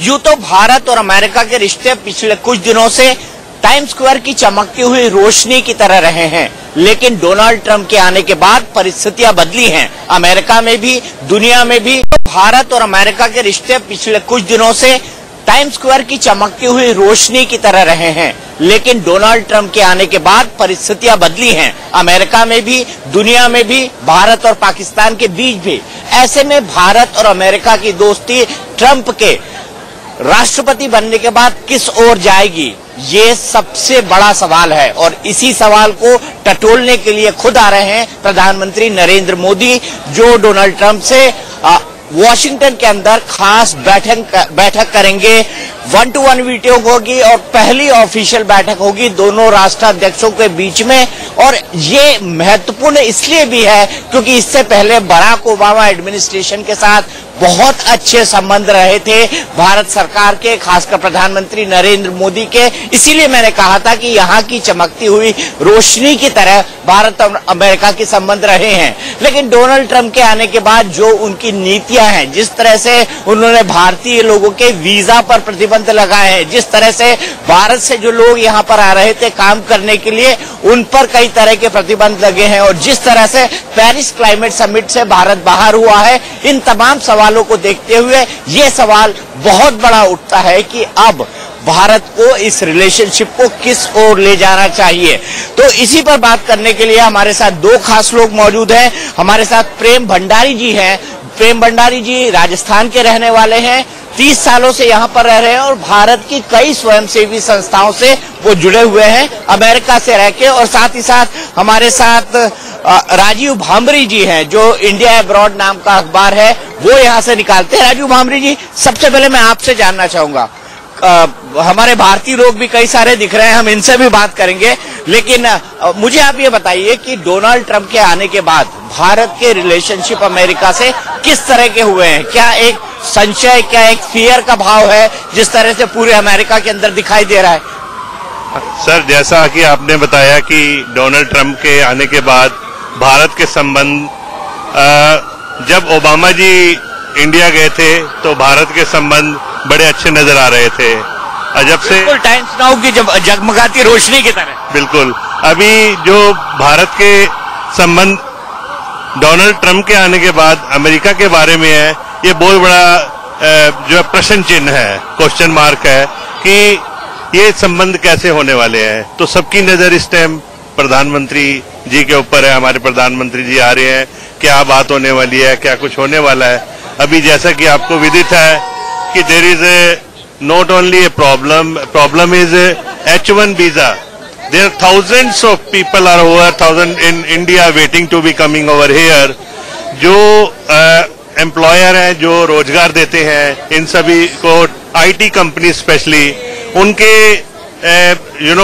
यूं तो भारत और अमेरिका के रिश्ते पिछले कुछ दिनों से टाइम स्क्वायर की चमकती हुई रोशनी की तरह रहे हैं, लेकिन डोनाल्ड ट्रंप के आने के बाद परिस्थितियां बदली हैं। अमेरिका में भी, दुनिया में भी। भारत और अमेरिका के रिश्ते पिछले कुछ दिनों से टाइम स्क्वायर की चमकती हुई रोशनी की तरह रहे हैं, लेकिन डोनाल्ड ट्रंप के आने के बाद परिस्थितियां बदली हैं। अमेरिका में भी, दुनिया में भी, भारत और पाकिस्तान के बीच भी। ऐसे में भारत और अमेरिका की दोस्ती ट्रंप के राष्ट्रपति बनने के बाद किस ओर जाएगी, ये सबसे बड़ा सवाल है। और इसी सवाल को टटोलने के लिए खुद आ रहे हैं प्रधानमंत्री नरेंद्र मोदी, जो डोनाल्ड ट्रंप से वॉशिंगटन के अंदर खास बैठक करेंगे। 1-to-1 मीटिंग होगी और पहली ऑफिशियल बैठक होगी दोनों राष्ट्राध्यक्षों के बीच में। और ये महत्वपूर्ण इसलिए भी है क्योंकि इससे पहले बराक ओबामा एडमिनिस्ट्रेशन के साथ बहुत अच्छे संबंध रहे थे भारत सरकार के, खासकर प्रधानमंत्री नरेंद्र मोदी के। इसीलिए मैंने कहा था कि यहाँ की चमकती हुई रोशनी की तरह भारत और अमेरिका के संबंध रहे हैं। लेकिन डोनाल्ड ट्रंप के आने के बाद जो उनकी नीतियां हैं, जिस तरह से उन्होंने भारतीय लोगों के वीजा पर प्रतिबंध लगाए हैं, जिस तरह से भारत से जो लोग यहाँ पर आ रहे थे काम करने के लिए उन पर कई तरह के प्रतिबंध लगे हैं, और जिस तरह से पेरिस क्लाइमेट समिट से भारत बाहर हुआ है, इन तमाम सवालों को देखते हुए ये सवाल बहुत बड़ा उठता है कि अब भारत को इस रिलेशनशिप को किस ओर ले जाना चाहिए। तो इसी पर बात करने के लिए हमारे साथ दो खास लोग मौजूद हैं। हमारे साथ प्रेम भंडारी जी हैं। प्रेम भंडारी जी राजस्थान के रहने वाले हैं, 30 सालों से यहाँ पर रह रहे हैं और भारत की कई स्वयंसेवी संस्थाओं से वो जुड़े हुए हैं अमेरिका से रह के। और साथ ही साथ हमारे साथ राजीव भांबरी जी हैं, जो इंडिया अब्रॉड नाम का अखबार है वो यहाँ से निकालते हैं। राजीव भांबरी जी, सबसे पहले मैं आपसे जानना चाहूंगा, हमारे भारतीय लोग भी कई सारे दिख रहे हैं, हम इनसे भी बात करेंगे, लेकिन मुझे आप ये बताइए कि डोनाल्ड ट्रंप के आने के बाद भारत के रिलेशनशिप अमेरिका से किस तरह के हुए हैं? क्या एक संशय, क्या एक फियर का भाव है जिस तरह से पूरे अमेरिका के अंदर दिखाई दे रहा है? सर, जैसा कि आपने बताया कि डोनाल्ड ट्रंप के आने के बाद भारत के संबंध, जब ओबामा जी इंडिया गए थे तो भारत के संबंध बड़े अच्छे नजर आ रहे थे। जब से टाइम्स नाउ की जगमगाती रोशनी की तरह। बिल्कुल। अभी जो भारत के संबंध डोनाल्ड ट्रंप के आने के बाद अमेरिका के बारे में है, ये बहुत बड़ा जो प्रश्न चिन्ह है, क्वेश्चन मार्क है कि ये संबंध कैसे होने वाले हैं। तो सबकी नजर इस टाइम प्रधानमंत्री जी के ऊपर है। हमारे प्रधानमंत्री जी आ रहे हैं, क्या बात होने वाली है, क्या कुछ होने वाला है। अभी जैसा कि आपको विदित है कि there is not only a problem is H1 visa. There are thousands of people are over 1000 in India waiting to be coming over here. जो एम्प्लॉयर हैं, जो रोजगार देते हैं इन सभी को, IT कंपनी स्पेशली, उनके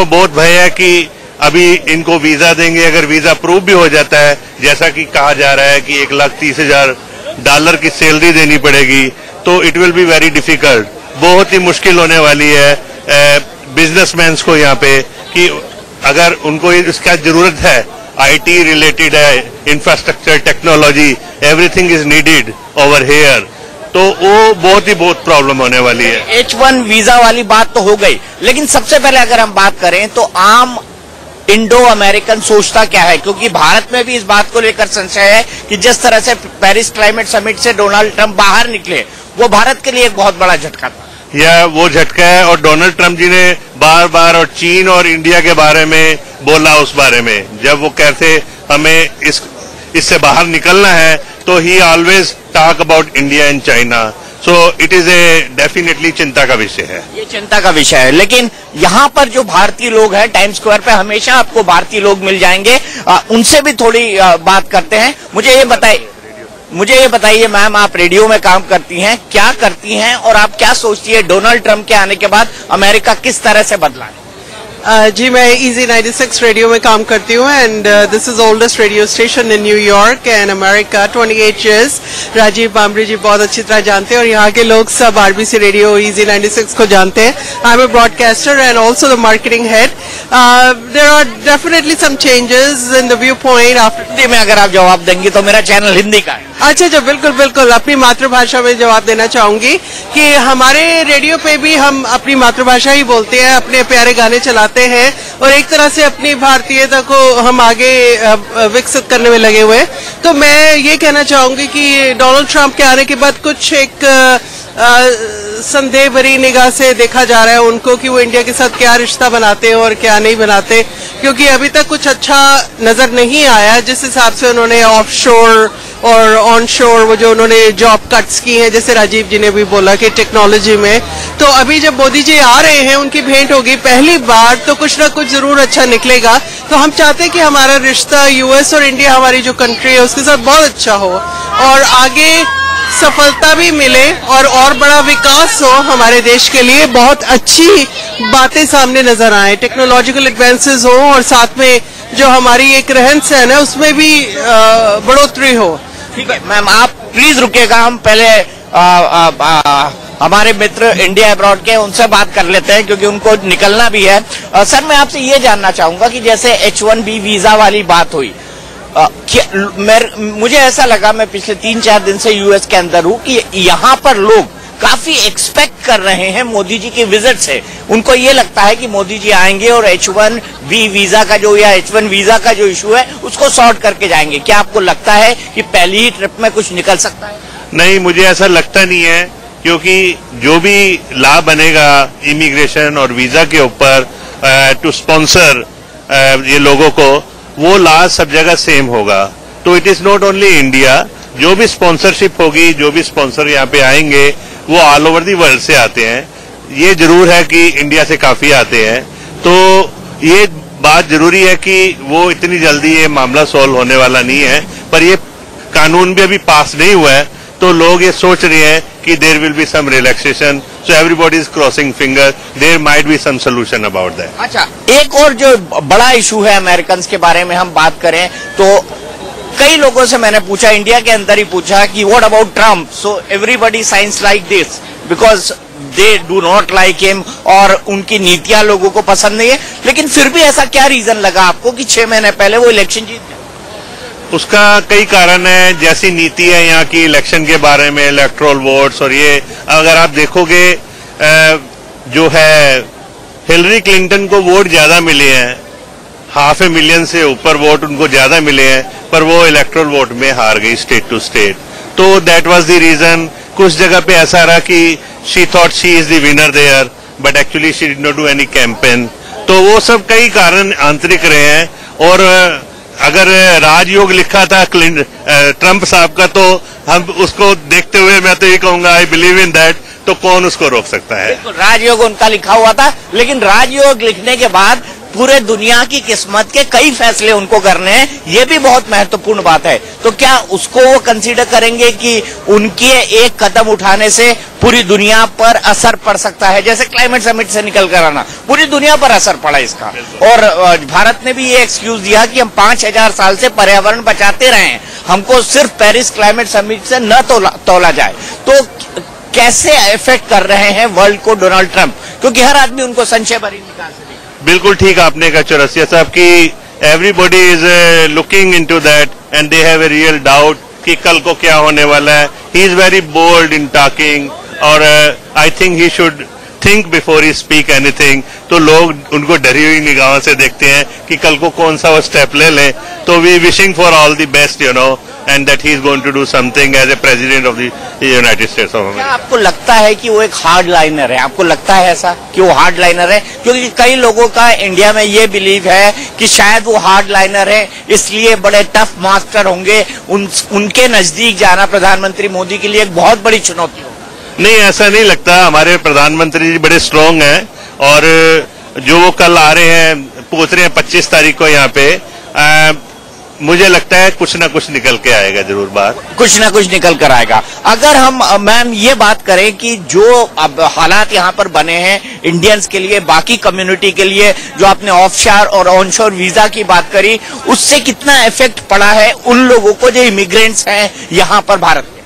बहुत भय है कि अभी इनको वीजा देंगे, अगर वीजा प्रूव भी हो जाता है, जैसा कि कहा जा रहा है कि $1,30,000 की सैलरी देनी पड़ेगी, तो it will be very difficult. बहुत ही मुश्किल होने वाली है बिजनेसमैन को यहाँ पे, कि अगर उनको इसका जरूरत है, IT रिलेटेड है, infrastructure, technology, everything is needed over here, तो वो बहुत प्रॉब्लम होने वाली है। H1 वीजा वाली बात तो हो गई, लेकिन सबसे पहले अगर हम बात करें तो आम इंडो अमेरिकन सोचता क्या है, क्योंकि भारत में भी इस बात को लेकर संशय है कि जिस तरह से पेरिस क्लाइमेट समिट से डोनाल्ड ट्रंप बाहर निकले, वो भारत के लिए एक बहुत बड़ा झटका था। यह वो झटका है, और डोनाल्ड ट्रंप जी ने बार बार और चीन और इंडिया के बारे में बोला। उस बारे में जब वो कहते हमें इससे बाहर निकलना है, तो ही always talk about India and China. So it is a definitely चिंता का विषय है। ये चिंता का विषय है, लेकिन यहाँ पर जो भारतीय लोग हैं, टाइम स्क्वायर पे हमेशा आपको भारतीय लोग मिल जाएंगे, उनसे भी थोड़ी बात करते हैं। मुझे ये बताइए मैम, आप रेडियो में काम करती हैं, क्या करती हैं और आप क्या सोचती है डोनाल्ड ट्रंप के आने के बाद अमेरिका किस तरह से बदला है? जी, मैं इजी 96 रेडियो में काम करती हूँ, and this is oldest radio station in New York and America, 28 years। Rajiv Bhambri ji बहुत अच्छी तरह जानते हैं और यहाँ के लोग सब RBC रेडियो इजी 96 को जानते हैं। I am a broadcaster and also the marketing head. There are definitely some changes in the viewpoint. Hindi में अगर आप जवाब देंगे तो मेरा चैनल हिंदी का है। अच्छा, बिल्कुल बिल्कुल अपनी मातृभाषा में जवाब देना चाहूंगी कि हमारे रेडियो पे भी हम अपनी मातृभाषा ही बोलते हैं, अपने प्यारे गाने चलाते हैं और एक तरह से अपनी भारतीयता को हम आगे विकसित करने में लगे हुए हैं। तो मैं ये कहना चाहूंगी कि डोनाल्ड ट्रंप के आने के बाद कुछ एक संदेह भरी निगाह से देखा जा रहा है उनको कि वो इंडिया के साथ क्या रिश्ता बनाते हैं और क्या नहीं बनाते, क्योंकि अभी तक कुछ अच्छा नजर नहीं आया जिस हिसाब से उन्होंने ऑफशोर और ऑनशोर वो जो उन्होंने जॉब कट्स की हैं, जैसे राजीव जी ने भी बोला कि टेक्नोलॉजी में। तो अभी जब मोदी जी आ रहे हैं, उनकी भेंट होगी पहली बार, तो कुछ ना कुछ जरूर अच्छा निकलेगा। तो हम चाहते हैं कि हमारा रिश्ता यूएस और इंडिया, हमारी जो कंट्री है उसके साथ बहुत अच्छा हो और आगे सफलता भी मिले और बड़ा विकास हो हमारे देश के लिए। बहुत अच्छी बातें सामने नजर आए, टेक्नोलॉजिकल एडवांसेस हो और साथ में जो हमारी एक रहन सहन है उसमें भी बढ़ोतरी हो। ठीक है मैम, आप प्लीज रुकिएगा, हम पहले हमारे मित्र इंडिया अब्रॉड के उनसे बात कर लेते हैं क्योंकि उनको निकलना भी है। सर, मैं आपसे ये जानना चाहूंगा कि जैसे H1B वीजा वाली बात हुई, मुझे ऐसा लगा, मैं पिछले 3-4 दिन से यूएस के अंदर हूं, कि यहाँ पर लोग काफी एक्सपेक्ट कर रहे हैं मोदी जी की विजिट से। उनको ये लगता है कि मोदी जी आएंगे और H1B वीजा का जो या H1 वीजा का जो इशू है उसको सॉर्ट करके जाएंगे। क्या आपको लगता है कि पहली ही ट्रिप में कुछ निकल सकता है? नहीं, मुझे ऐसा लगता नहीं है, क्योंकि जो भी लाभ बनेगा इमिग्रेशन और वीजा के ऊपर टू स्पॉन्सर ये लोगों को, वो लाभ सब जगह सेम होगा। तो it is not only India, जो भी स्पॉन्सरशिप होगी, जो भी स्पॉन्सर यहाँ पे आएंगे वो ऑल ओवर दी वर्ल्ड से आते हैं। ये जरूर है कि इंडिया से काफी आते हैं, तो ये बात जरूरी है कि वो इतनी जल्दी ये मामला सॉल्व होने वाला नहीं है। पर ये कानून भी अभी पास नहीं हुआ है, तो लोग ये सोच रहे हैं कि there will be some relaxation, so everybody is crossing finger, there might be some solution about that. अच्छा, एक और जो बड़ा इशू है अमेरिकन के बारे में हम बात करें तो कई लोगों से मैंने पूछा, इंडिया के अंदर ही पूछा कि what about Trump, so everybody science like this because they do not like him और उनकी नीतियां लोगों को पसंद नहीं है। लेकिन फिर भी ऐसा क्या रीजन लगा आपको कि 6 महीने पहले वो इलेक्शन जीत गए? उसका कई कारण है, जैसी नीति है यहाँ की इलेक्शन के बारे में, इलेक्ट्रोल वोट्स, और ये अगर आप देखोगे जो है हिलरी क्लिंटन को वोट ज्यादा मिले हैं, 500,000 से ऊपर वोट उनको ज्यादा मिले हैं, पर वो इलेक्ट्रोल वोट में हार गई स्टेट टू स्टेट। तो दैट वाज द रीजन। कुछ जगह पे ऐसा रहा कि she thought she is the winner there, but actually she did not do any campaign. तो वो सब कई कारण आंतरिक रहे हैं। और अगर राजयोग लिखा था ट्रंप साहब का, तो हम उसको देखते हुए मैं तो ये कहूंगा आई बिलीव इन दैट, तो कौन उसको रोक सकता है? राजयोग उनका लिखा हुआ था, लेकिन राजयोग लिखने के बाद पूरे दुनिया की किस्मत के कई फैसले उनको करने हैं, ये भी बहुत महत्वपूर्ण बात है। तो क्या उसको वो कंसीडर करेंगे कि उनके एक कदम उठाने से पूरी दुनिया पर असर पड़ सकता है? जैसे क्लाइमेट समिट से निकल कर आना, पूरी दुनिया पर असर पड़ा इसका। और भारत ने भी ये एक्सक्यूज दिया कि हम 5000 साल से पर्यावरण बचाते रहे हैं, हमको सिर्फ पेरिस क्लाइमेट समिट से न तोला जाए। तो कैसे इफेक्ट कर रहे हैं वर्ल्ड को डोनाल्ड ट्रंप, क्योंकि हर आदमी उनको संशय भरी निगाह से। बिल्कुल ठीक आपने कहा चौरसिया साहब की everybody is looking into that and they have a real doubt कि कल को क्या होने वाला है। He is very bold in talking और I think he should think before he speak anything. तो लोग उनको डरी हुई निगाहों से देखते हैं कि कल को कौन सा वो स्टेप ले लें। तो we wishing for all the best, you know, and that he is going to do something as a president of the United States of America. क्या आपको लगता है कि वो एक हार्ड लाइनर है? आपको लगता है ऐसा कि वो हार्ड लाइनर है? क्योंकि कई लोगों का इंडिया में ये बिलीव है कि शायद वो हार्ड लाइनर है, इसलिए बड़े टफ मास्टर होंगे, उनके नजदीक जाना प्रधानमंत्री मोदी के लिए एक बहुत बड़ी चुनौती हो। नहीं, ऐसा नहीं लगता। हमारे प्रधानमंत्री जी बड़े स्ट्रांग हैं और जो वो कल आ रहे हैं, पहुंच रहे हैं 25 तारीख को यहाँ पे, मुझे लगता है कुछ ना कुछ निकल के आएगा, जरूर बात कुछ ना कुछ निकल कर आएगा। अगर हम मैम ये बात करें कि जो अब हालात यहाँ पर बने हैं इंडियंस के लिए, बाकी कम्युनिटी के लिए, जो आपने ऑफशोर और ऑनशोर वीजा की बात करी, उससे कितना इफेक्ट पड़ा है उन लोगों को जो इमिग्रेंट्स हैं यहाँ पर भारत में?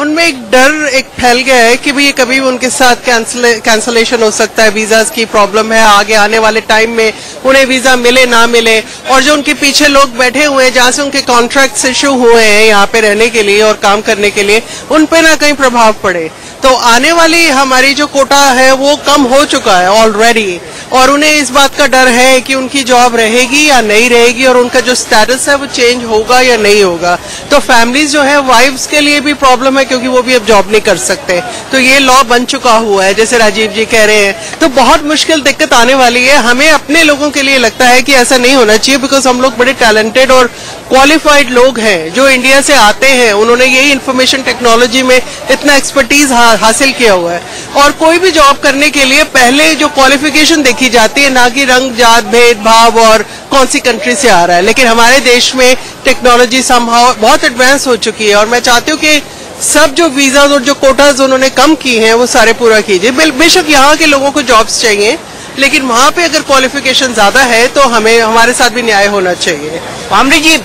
उनमें एक डर एक फैल गया है कि भाई कभी उनके साथ कैंसलेशन हो सकता है, वीजा की प्रॉब्लम है, आगे आने वाले टाइम में उन्हें वीजा मिले ना मिले, और जो उनके पीछे लोग बैठे हुए हैं जहां से उनके कॉन्ट्रैक्ट्स इशू हुए हैं यहाँ पे रहने के लिए और काम करने के लिए, उन पे ना कहीं प्रभाव पड़े। तो आने वाली हमारी जो कोटा है वो कम हो चुका है ऑलरेडी, और उन्हें इस बात का डर है कि उनकी जॉब रहेगी या नहीं रहेगी और उनका जो स्टेटस है वो चेंज होगा या नहीं होगा। तो फैमिलीज जो है, वाइफ्स के लिए भी प्रॉब्लम है क्योंकि वो भी अब जॉब नहीं कर सकते। तो ये लॉ बन चुका हुआ है जैसे राजीव जी कह रहे हैं, तो बहुत मुश्किल दिक्कत आने वाली है। हमें अपने लोगों के लिए लगता है कि ऐसा नहीं होना चाहिए, बिकॉज हम लोग बड़े टैलेंटेड और क्वालिफाइड लोग हैं जो इंडिया से आते हैं, उन्होंने यही इंफॉर्मेशन टेक्नोलॉजी में इतना एक्सपर्टीज हासिल किया हुआ है। और कोई भी जॉब करने के लिए पहले जो क्वालिफिकेशन देखी जाती है, ना कि रंग जात भेदभाव और कौन सी कंट्री से आ रहा है। लेकिन हमारे देश में टेक्नोलॉजी समहाउ बहुत एडवांस हो चुकी है, और मैं चाहती हूँ कि सब जो वीजाज और जो कोटाज उन्होंने कम की हैं वो सारे पूरा कीजिए। बेशक यहाँ के लोगों को जॉब्स चाहिए, लेकिन वहां पे अगर क्वालिफिकेशन ज्यादा है तो हमें हमारे साथ भी न्याय होना चाहिए। पामरी जी,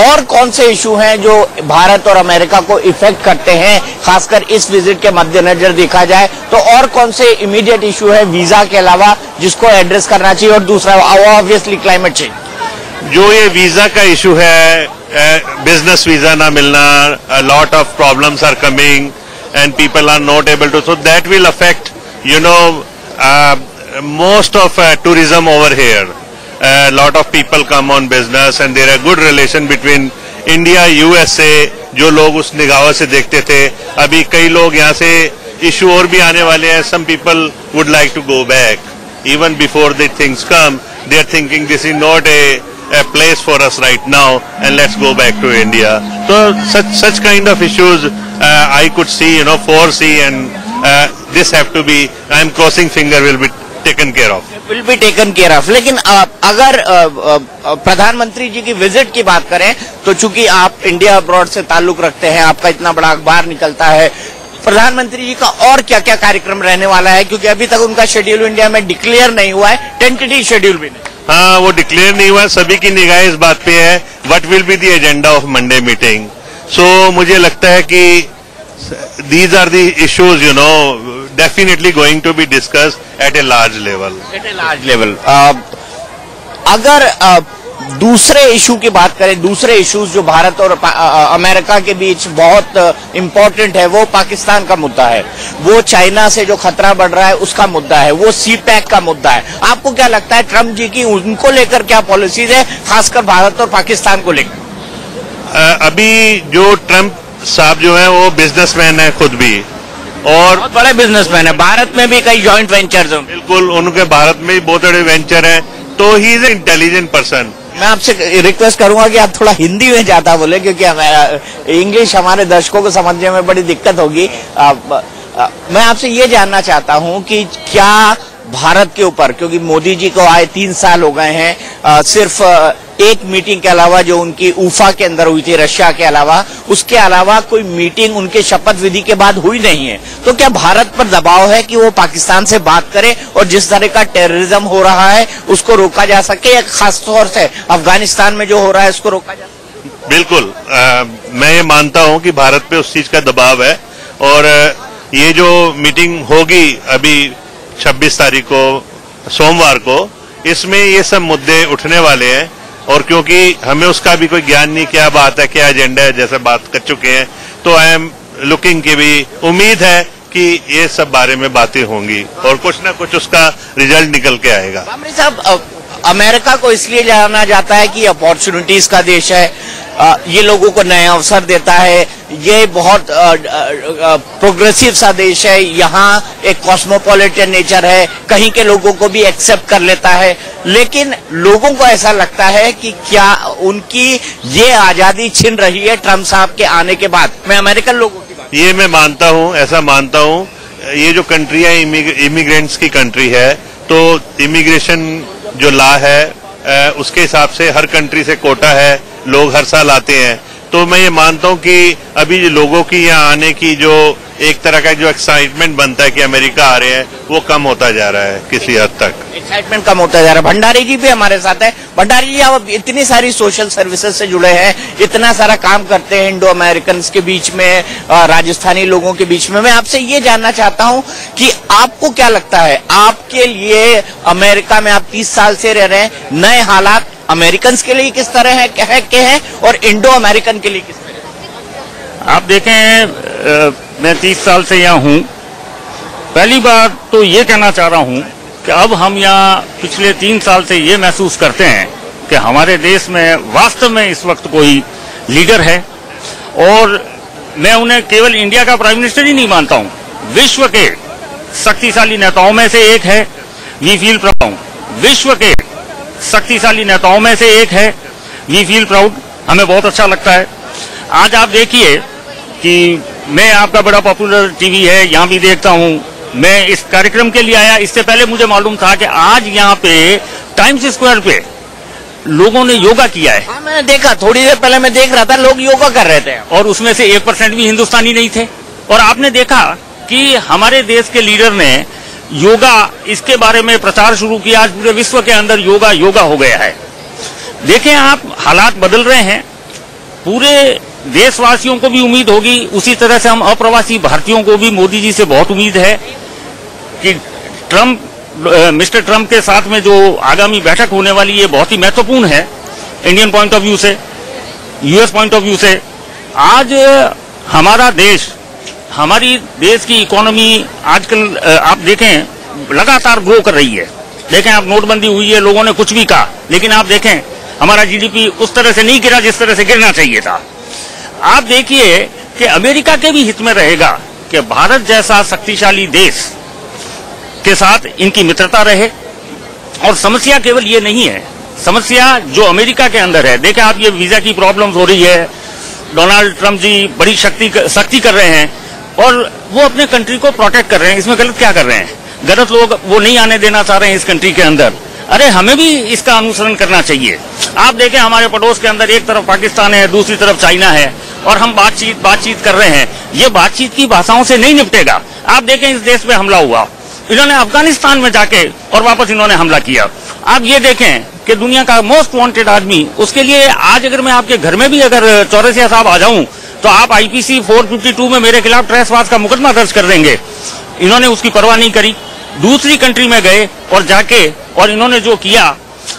और कौन से इशू हैं जो भारत और अमेरिका को इफेक्ट करते हैं, खासकर इस विजिट के मद्देनजर देखा जाए तो और कौन से इमीडिएट इशू है वीजा के अलावा जिसको एड्रेस करना चाहिए? और दूसरा ऑब्वियसली क्लाइमेट चेंज। जो ये वीजा का इशू है, बिजनेस वीजा ना मिलना, lot of problems are coming and people are not able to, so that will affect most of tourism over here. A lot of people come on business and there are good relation between India, USA, जो लोग उस निगाह से देखते थे। अभी कई लोग यहाँ से इशू और भी आने वाले हैं। Some people would like to go back. Even before the things come, they are thinking this is not a place for us right now and let's go back to India. So such kind of issues I could see, foresee, and this have to be, I am crossing finger, will be taken care of. Will be taken care of. लेकिन अगर प्रधानमंत्री जी की visit की बात करें तो चूंकि आप इंडिया अब्रॉड से ताल्लुक रखते हैं, आपका इतना बड़ा अखबार निकलता है, प्रधानमंत्री जी का और क्या क्या कार्यक्रम रहने वाला है? क्योंकि अभी तक उनका शेड्यूल इंडिया में डिक्लेयर नहीं हुआ है, टेंटेटिव शेड्यूल भी नहीं। हाँ, वो डिक्लेयर नहीं हुआ। सभी की निगाह इस बात पे है, what will be the agenda of Monday meeting. So मुझे लगता है कि these are the issues, definitely going to be discussed at a large level. At a large level. अगर दूसरे इशू की बात करें, दूसरे इश्यूज जो भारत और अमेरिका के बीच बहुत इम्पोर्टेंट है, वो पाकिस्तान का मुद्दा है, वो चाइना से जो खतरा बढ़ रहा है उसका मुद्दा है, वो CPEC का मुद्दा है। आपको क्या लगता है ट्रम्प जी की उनको लेकर क्या पॉलिसीज है, खासकर भारत और पाकिस्तान को लेकर? अभी जो ट्रम्प साहब जो है वो बिजनेसमैन है खुद भी, और बहुत बड़े बिजनेसमैन है। भारत में भी कई जॉइंट वेंचर्स हैं। बिल्कुल, उनके भारत में भी बहुत बड़े वेंचर हैं, तो he is a intelligent person. मैं आपसे रिक्वेस्ट करूंगा कि आप थोड़ा हिंदी में ज्यादा बोले, क्योंकि इंग्लिश हमारे दर्शकों को समझने में बड़ी दिक्कत होगी। मैं आपसे ये जानना चाहता हूं कि क्या भारत के ऊपर, क्योंकि मोदी जी को आए 3 साल हो गए हैं, सिर्फ एक मीटिंग के अलावा जो उनकी उफा के अंदर हुई थी रशिया के अलावा, उसके अलावा कोई मीटिंग उनके शपथ विधि के बाद हुई नहीं है, तो क्या भारत पर दबाव है कि वो पाकिस्तान से बात करे और जिस तरह का टेररिज्म हो रहा है उसको रोका जा सके, या खासतौर से अफगानिस्तान में जो हो रहा है उसको रोका जा सके? बिल्कुल, मैं ये मानता हूं कि भारत पे उस चीज का दबाव है, और ये जो मीटिंग होगी अभी 26 तारीख को सोमवार को, इसमें ये सब मुद्दे उठने वाले हैं। और क्योंकि हमें उसका भी कोई ज्ञान नहीं, क्या बात है, क्या एजेंडा है, जैसे बात कर चुके हैं, तो आई एम लुकिंग की भी उम्मीद है कि ये सब बारे में बातें होंगी और कुछ ना कुछ उसका रिजल्ट निकल के आएगा। पामरी साहब, अमेरिका को इसलिए जाना जाता है कि अपॉर्चुनिटीज का देश है, ये लोगों को नए अवसर देता है, ये बहुत प्रोग्रेसिव सा देश है, यहाँ एक कॉस्मोपॉलिटन नेचर है, कहीं के लोगों को भी एक्सेप्ट कर लेता है। लेकिन लोगों को ऐसा लगता है कि क्या उनकी ये आजादी छिन रही है ट्रम्प साहब के आने के बाद? मैं अमेरिकन लोगों की बात, ये मैं मानता हूँ, ऐसा मानता हूँ। ये जो कंट्री है इमिग्रेंट्स की कंट्री है, तो इमिग्रेशन जो लॉ है उसके हिसाब से हर कंट्री से कोटा है, लोग हर साल आते हैं। तो मैं ये मानता हूं कि अभी लोगों की यहाँ आने की जो एक तरह का जो एक्साइटमेंट बनता है कि अमेरिका आ रहे हैं वो कम होता जा रहा है किसी हद तक। एक्साइटमेंट कम होता जा रहा है। भंडारी जी भी हमारे साथ है। भंडारी जी, आप इतनी सारी सोशल सर्विसेज से जुड़े हैं, इतना सारा काम करते हैं इंडो अमेरिकन के बीच में, राजस्थानी लोगों के बीच में। मैं आपसे ये जानना चाहता हूं कि आपको क्या लगता है, आपके लिए अमेरिका में आप 30 साल से रह रहे हैं, नए हालात अमेरिकन के लिए किस तरह है और इंडो अमेरिकन के लिए किस तरह? आप देखें, मैं 30 साल से यहाँ हूँ। पहली बात तो ये कहना चाह रहा हूँ कि अब हम यहाँ पिछले 3 साल से ये महसूस करते हैं कि हमारे देश में वास्तव में इस वक्त कोई लीडर है, और मैं उन्हें केवल इंडिया का प्राइम मिनिस्टर ही नहीं मानता हूँ, विश्व के शक्तिशाली नेताओं में से एक है। वी फील प्राउड, विश्व के शक्तिशाली नेताओं में से एक है। वी फील प्राउड, हमें बहुत अच्छा लगता है। आज आप देखिए कि मैं, आपका बड़ा पॉपुलर टीवी है, यहाँ भी देखता हूँ। मैं इस कार्यक्रम के लिए आया, इससे पहले मुझे मालूम था कि आज यहाँ पे टाइम्स स्क्वायर पे लोगों ने योगा किया है। हाँ, मैंने देखा, थोड़ी देर पहले मैं देख रहा था, लोग योगा कर रहे थे और उसमें से 1% भी हिंदुस्तानी नहीं थे। और आपने देखा कि हमारे देश के लीडर ने योगा, इसके बारे में प्रचार शुरू किया। आज पूरे विश्व के अंदर योगा हो गया है। देखें आप, हालात बदल रहे हैं। पूरे देशवासियों को भी उम्मीद होगी, उसी तरह से हम अप्रवासी भारतीयों को भी मोदी जी से बहुत उम्मीद है कि मिस्टर ट्रंप के साथ में जो आगामी बैठक होने वाली है बहुत ही महत्वपूर्ण है इंडियन पॉइंट ऑफ व्यू से, यूएस पॉइंट ऑफ व्यू से। आज हमारा देश, हमारी देश की इकोनॉमी आजकल आप देखें लगातार ग्रो कर रही है। देखें आप, नोटबंदी हुई है, लोगों ने कुछ भी कहा, लेकिन आप देखें हमारा जीडीपी उस तरह से नहीं गिरा जिस तरह से गिरना चाहिए था। आप देखिए कि अमेरिका के भी हित में रहेगा कि भारत जैसा शक्तिशाली देश के साथ इनकी मित्रता रहे। और समस्या केवल ये नहीं है, समस्या जो अमेरिका के अंदर है। देखें आप, ये वीजा की प्रॉब्लम्स हो रही है, डोनाल्ड ट्रंप जी बड़ी सख्ती कर रहे हैं और वो अपने कंट्री को प्रोटेक्ट कर रहे हैं। इसमें गलत क्या कर रहे हैं? गलत लोग वो नहीं आने देना चाह रहे हैं इस कंट्री के अंदर। अरे हमें भी इसका अनुसरण करना चाहिए। आप देखें हमारे पड़ोस के अंदर एक तरफ पाकिस्तान है, दूसरी तरफ चाइना है, और हम बातचीत कर रहे हैं। ये बातचीत की भाषाओं से नहीं निपटेगा। आप देखें इस देश पे हमला हुआ, इन्होंने अफगानिस्तान में जाके और वापस इन्होंने हमला किया। आप ये देखें कि दुनिया का मोस्ट वांटेड आदमी, उसके लिए आज अगर मैं आपके घर में भी अगर चौरसिया साहब आ जाऊं तो आप आईपीसी 452 में मेरे खिलाफ ट्रेसपास का मुकदमा दर्ज कर देंगे। इन्होंने उसकी परवाह नहीं करी, दूसरी कंट्री में गए और जाके और इन्होंने जो किया।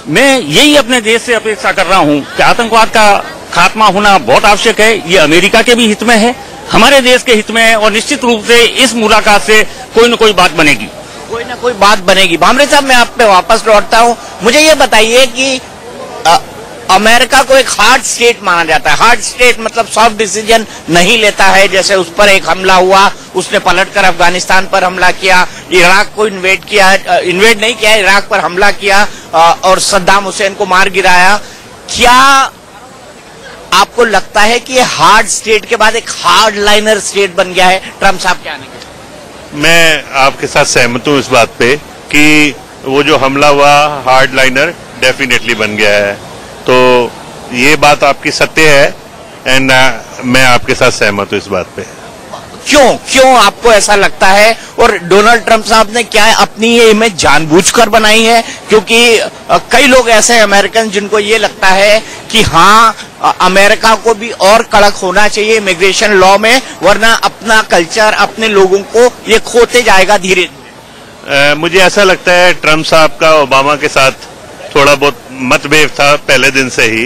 मैं यही अपने देश से अपेक्षा कर रहा हूं कि आतंकवाद का खात्मा होना बहुत आवश्यक है। ये अमेरिका के भी हित में है, हमारे देश के हित में है, और निश्चित रूप से इस मुलाकात से कोई न कोई बात बनेगी, कोई ना कोई बात बनेगी। भामरे साहब, मैं आप पे वापस लौटता हूं। मुझे ये बताइए कि अमेरिका को एक हार्ड स्टेट माना जाता है। हार्ड स्टेट मतलब सॉफ्ट डिसीजन नहीं लेता है। जैसे उस पर एक हमला हुआ, उसने पलटकर अफगानिस्तान पर हमला किया, इराक को इन्वेड नहीं किया, इराक पर हमला किया और सद्दाम हुसैन को मार गिराया। क्या आपको लगता है कि ये हार्ड स्टेट के बाद एक हार्ड लाइनर स्टेट बन गया है ट्रंप साहब के आने के? मैं आपके साथ सहमत हूँ इस बात पे कि वो जो हमला हुआ हार्ड लाइनर डेफिनेटली बन गया है। तो ये बात आपकी सत्य है एंड मैं आपके साथ सहमत हूँ इस बात पे। क्यों आपको ऐसा लगता है? और डोनाल्ड ट्रंप साहब ने क्या अपनी ये इमेज जानबूझकर बनाई है? क्योंकि कई लोग ऐसे हैं अमेरिकन जिनको ये लगता है कि हाँ, अमेरिका को भी और कड़क होना चाहिए इमिग्रेशन लॉ में, वरना अपना कल्चर, अपने लोगों को ये खोते जाएगा धीरे धीरे। मुझे ऐसा लगता है ट्रंप साहब का ओबामा के साथ थोड़ा बहुत मतभेद था पहले दिन से ही।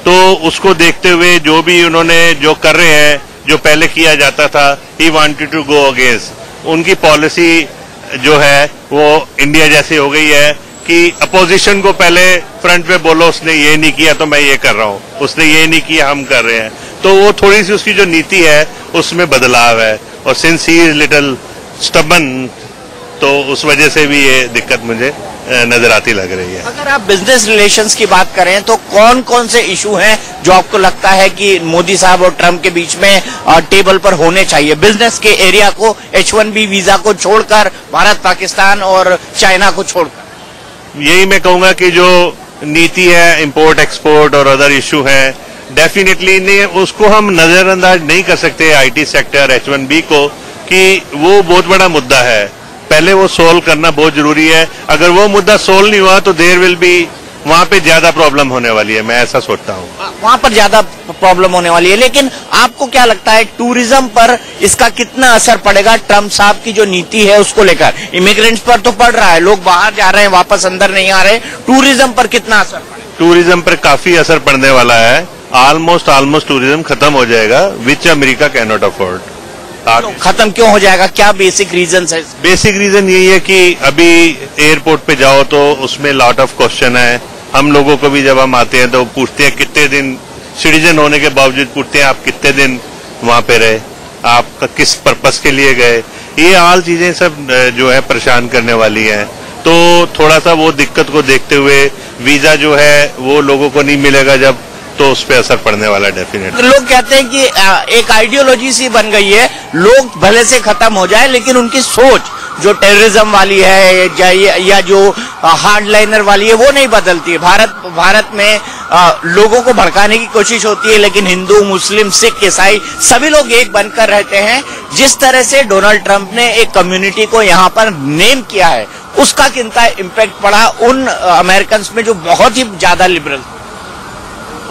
तो उसको देखते हुए जो भी उन्होंने जो कर रहे हैं, जो पहले किया जाता था, he wanted to go against. उनकी पॉलिसी जो है वो इंडिया जैसी हो गई है कि अपोजिशन को पहले फ्रंट पे बोलो, उसने ये नहीं किया तो मैं ये कर रहा हूँ, उसने ये नहीं किया हम कर रहे हैं। तो वो थोड़ी सी उसकी जो नीति है उसमें बदलाव है। और since he is little stubborn, तो उस वजह से भी ये दिक्कत मुझे नजर आती लग रही है। अगर आप बिजनेस रिलेशंस की बात करें तो कौन कौन से इशू हैं जो आपको लगता है कि मोदी साहब और ट्रंप के बीच में टेबल पर होने चाहिए बिजनेस के एरिया को, H1B वीजा को छोड़कर, भारत, पाकिस्तान और चाइना को छोड़कर? यही मैं कहूंगा कि जो नीति है इंपोर्ट एक्सपोर्ट और अदर इशू है, डेफिनेटली नहीं, उसको हम नजरअंदाज नहीं कर सकते। IT सेक्टर, H1B को, कि वो बहुत बड़ा मुद्दा है, पहले वो सोल्व करना बहुत जरूरी है। अगर वो मुद्दा सोल्व नहीं हुआ तो देयर विल बी, वहां पे ज्यादा प्रॉब्लम होने वाली है, मैं ऐसा सोचता हूँ। वहां पर ज्यादा प्रॉब्लम होने वाली है। लेकिन आपको क्या लगता है टूरिज्म पर इसका कितना असर पड़ेगा? ट्रम्प साहब की जो नीति है उसको लेकर इमिग्रेंट्स पर तो पड़ रहा है, लोग बाहर जा रहे हैं, वापस अंदर नहीं आ रहे, टूरिज्म पर कितना असर पड़ेगा? टूरिज्म पर काफी असर पड़ने वाला है। ऑलमोस्ट टूरिज्म खत्म हो जाएगा, विच अमेरिका कैन नॉट अफोर्ड। खत्म क्यों हो जाएगा? क्या बेसिक रीजन है? बेसिक रीजन यही है कि अभी एयरपोर्ट पे जाओ तो उसमें लॉट ऑफ क्वेश्चन है। हम लोगों को भी जब हम आते हैं तो पूछते हैं कितने दिन, सिटीजन होने के बावजूद पूछते हैं आप कितने दिन वहां पे रहे, आप किस पर्पस के लिए गए। ये हाल चीजें सब जो है परेशान करने वाली हैं। तो थोड़ा सा वो दिक्कत को देखते हुए वीजा जो है वो लोगों को नहीं मिलेगा जब, तो उस पर असर पड़ने वाला डेफिनेटली। लोग कहते हैं कि एक आइडियोलॉजी सी बन गई है, लोग भले से खत्म हो जाए लेकिन उनकी सोच जो टेररिज्म वाली है या जो हार्डलाइनर वाली है वो नहीं बदलती है। भारत में लोगों को भड़काने की कोशिश होती है, लेकिन हिंदू, मुस्लिम, सिख, ईसाई सभी लोग एक बनकर रहते हैं। जिस तरह से डोनाल्ड ट्रंप ने एक कम्युनिटी को यहाँ पर नेम किया है, उसका कितना इम्पैक्ट पड़ा उन अमेरिकन में जो बहुत ही ज्यादा लिबरल?